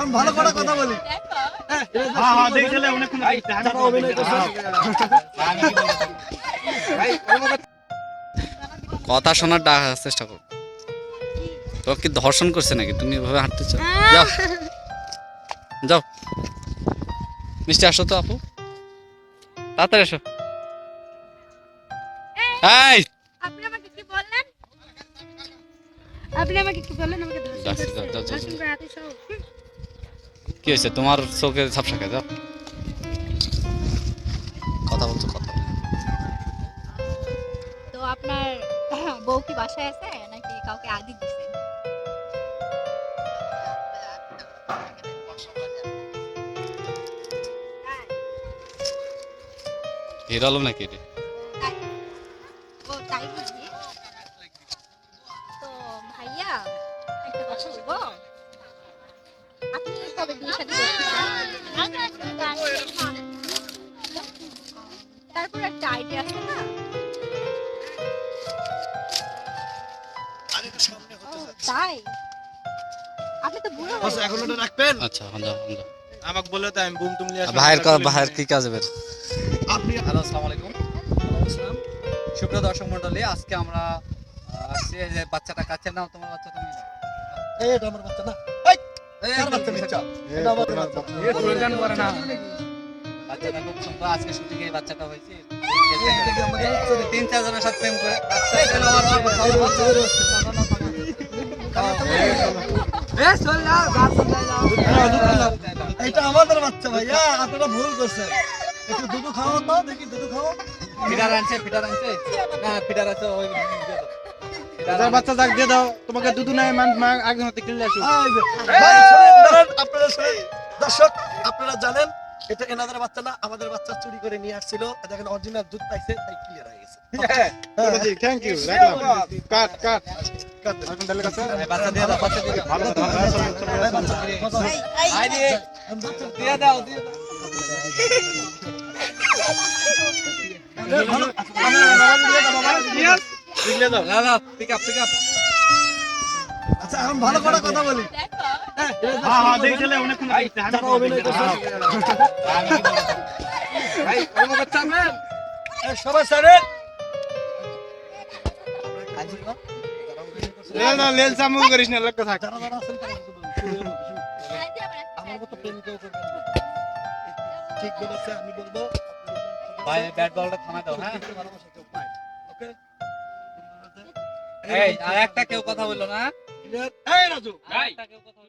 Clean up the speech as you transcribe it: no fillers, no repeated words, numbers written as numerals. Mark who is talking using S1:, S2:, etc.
S1: এখন ভালো করে কথা বলি। হ্যাঁ হ্যাঁ দেখলে অনেক অভিনয় করছে।
S2: কথা শোনার চেষ্টা করো। তো কি ধর্ষণ করছে নাকি তুমি এভাবে হাঁটতেছ? যাও যাও, মিষ্টি আসো তো আপু, তাড়াতাড়ি এসো। এই
S3: আপনি আমাকে কি বললেন? আপনি আমাকে কি বললেন? আমাকে ধর্ষণ
S2: যাচ্ছি,
S3: করছে।
S2: যাও, যাও, যাও,
S3: ধর্ষণ
S2: যাও।
S3: করে হাতে সহ।
S2: কি হয়েছে তোমার চোখে ঝাপসা খেয়ে? যাও, কথা বলছো, কথা বলো।
S3: তো আপনার বউ কি বাসায় আছে নাকি কাউকে আদি দিছেন?
S2: হিরো আলম নাকি এটা?
S3: তাই ও তাই বুঝি। তো ভাইয়া একটা কথা বলবো, আপনি কবে বিয়ে শাদী করতেছেন? তারপর একটা আইডিয়া আছে না? ও তাই, আপনি তো বুড়ো হয়ে
S1: এখন ওটা রাখবেন।
S2: আচ্ছা, যাও, যাও।
S1: আমাকে বলে তো আমি বুম টুম নিয়ে আসবো।
S2: ভাইয়ের কি কাজ বের?
S1: আপনি
S4: হ্যালো, আসসালামু আলাইকুম। সুপ্রিয় দর্শক মণ্ডলী, আজকে আমরা আসছি এই যে বাচ্চাটা কাচ্ছের নাম, তোমার বাচ্চা তুমি নাও।
S1: এই এটা আমার বাচ্চা না। এই কার বাচ্চা বাচ্চা? এটা আমার বাচ্চা।
S4: এই প্রয়োজন করে না। বাচ্চাটা খুব সুন্দর, আজকে শুটিং এই বাচ্চাটা হয়েছে। 3-4 জনের সাথে প্রেম করে বাচ্চা এলো আমার বাবা, চলো বাচ্চা।
S1: এটা আমাদের বাচ্চা ভাইয়া, আপনারা ভুল করছেন। একটু দুধু খাও তো, দেখি দুধু খাও।
S4: ফিডার আনছে না, ফিডার আছে ওই
S5: যার বাচ্চা যাক দিয়ে দাও, তোমাকে দুধ নাই মা একজন হাতে কিনলে আসো।
S1: এই যে, ভাই শুনেন, দাঁড়ান, আপনারা শুনেন। দর্শক আপনারা জানেন এটা এনাদের বাচ্চা না, আমাদের বাচ্চা চুরি করে নিয়ে আসছিল। দেখেন অরিজিনাল দুধ পাইছে, তাই ক্লিয়ার হয়ে গেছে।
S5: থ্যাংক ইউ, রাখলাম। কাট কাট
S1: কাট।
S5: এখন ডালে কাছে
S4: এই বাচ্চা দিয়ে দাও, বাচ্চা দিয়ে দাও।
S5: ভালো ভালো
S4: আই দিয়ে দিয়ে দাও, দিয়ে দাও। না না, পিক আপ।
S1: আচ্ছা এখন ভালো করে কথা বলি। হ্যাঁ হ্যাঁ দেখলে অনেক অভিনয় করছে।
S4: ভাই ওই বাচ্চা আপনার
S1: সবাই সারেন।
S5: না লেল সামুল করিস না, লক্ষ্য থাক।
S1: যারা যারা আছেন তারা কিন্তু বলুন। আমার মতো প্রেম কেউ করবে না। ঠিক বলেছে, আমি বলবো
S4: ভাই ব্যাট বলটা থামাই দাও, হ্যাঁ।
S1: ভালোবাসা কেউ পায় না। ওকে
S4: এই আর একটা কেউ কথা বললো না।
S1: এই রাজু
S4: আর একটা কেউ কথা